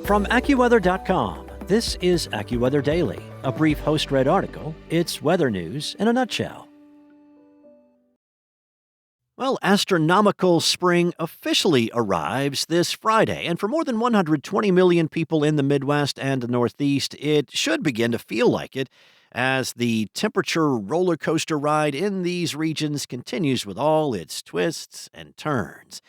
From AccuWeather.com, this is AccuWeather Daily, a brief host-read article. It's weather news in a nutshell. Well, astronomical spring officially arrives this Friday, and for more than 120 million people in the Midwest and the Northeast, it should begin to feel like it as the temperature roller coaster ride in these regions continues with all its twists and turns.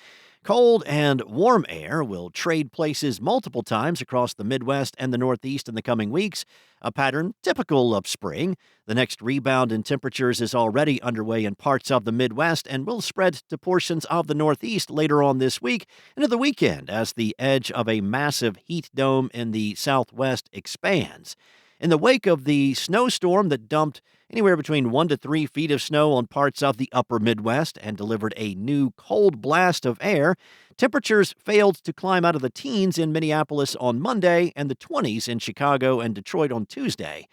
Cold and warm air will trade places multiple times across the Midwest and the Northeast in the coming weeks, a pattern typical of spring. The next rebound in temperatures is already underway in parts of the Midwest and will spread to portions of the Northeast later on this week into the weekend as the edge of a massive heat dome in the Southwest expands. In the wake of the snowstorm that dumped anywhere between 1 to 3 feet of snow on parts of the upper Midwest and delivered a new cold blast of air, temperatures failed to climb out of the teens in Minneapolis on Monday and the 20s in Chicago and Detroit on Tuesday.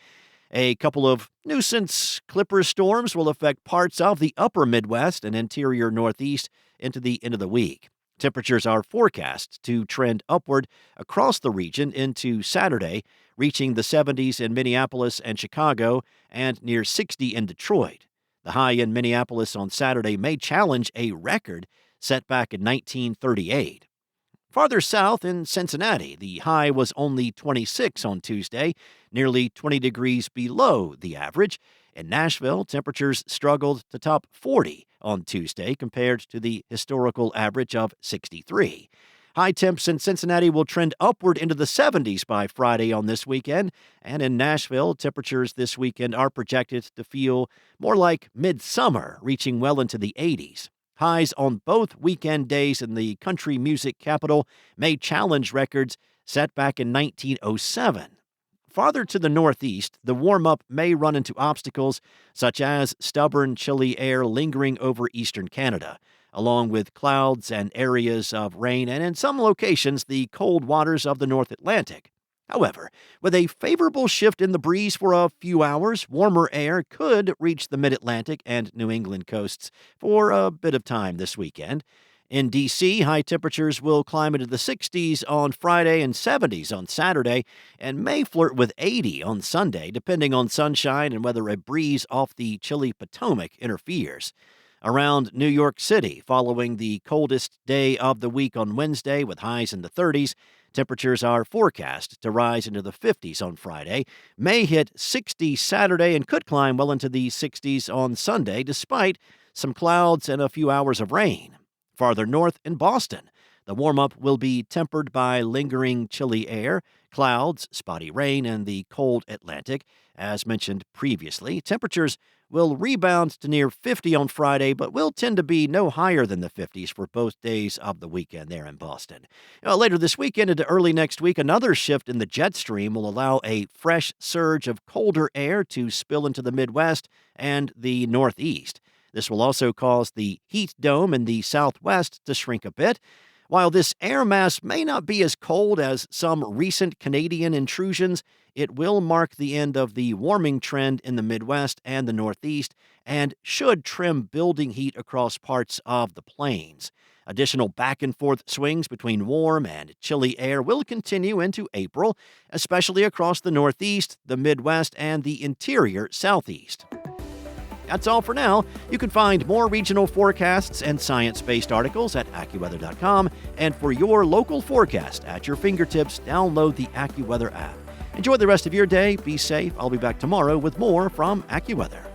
A couple of nuisance clipper storms will affect parts of the upper Midwest and interior Northeast into the end of the week. Temperatures are forecast to trend upward across the region into Saturday, reaching the 70s in Minneapolis and Chicago and near 60 in Detroit. The high in Minneapolis on Saturday may challenge a record set back in 1938. Farther south in Cincinnati, the high was only 26 on Tuesday, nearly 20 degrees below the average. In Nashville, temperatures struggled to top 40 on Tuesday compared to the historical average of 63. High temps in Cincinnati will trend upward into the 70s by Friday on this weekend, and in Nashville, temperatures this weekend are projected to feel more like midsummer, reaching well into the 80s. Highs on both weekend days in the country music capital may challenge records set back in 1907. Farther to the northeast, the warm-up may run into obstacles such as stubborn, chilly air lingering over eastern Canada, along with clouds and areas of rain, and in some locations, the cold waters of the North Atlantic. However, with a favorable shift in the breeze for a few hours, warmer air could reach the mid-Atlantic and New England coasts for a bit of time this weekend. In D.C., high temperatures will climb into the 60s on Friday and 70s on Saturday, and may flirt with 80 on Sunday, depending on sunshine and whether a breeze off the chilly Potomac interferes. Around New York City, following the coldest day of the week on Wednesday with highs in the 30s, temperatures are forecast to rise into the 50s on Friday, may hit 60 Saturday, and could climb well into the 60s on Sunday, despite some clouds and a few hours of rain. Farther north in Boston, the warm-up will be tempered by lingering chilly air, clouds, spotty rain, and the cold Atlantic. As mentioned previously, temperatures will rebound to near 50 on Friday, but will tend to be no higher than the 50s for both days of the weekend there in Boston. Later this weekend into early next week, another shift in the jet stream will allow a fresh surge of colder air to spill into the Midwest and the Northeast. This will also cause the heat dome in the Southwest to shrink a bit. While this air mass may not be as cold as some recent Canadian intrusions, it will mark the end of the warming trend in the Midwest and the Northeast and should trim building heat across parts of the plains. Additional back-and-forth swings between warm and chilly air will continue into April, especially across the Northeast, the Midwest, and the interior Southeast. That's all for now. You can find more regional forecasts and science-based articles at AccuWeather.com, and for your local forecast at your fingertips, download the AccuWeather app. Enjoy the rest of your day. Be safe. I'll be back tomorrow with more from AccuWeather.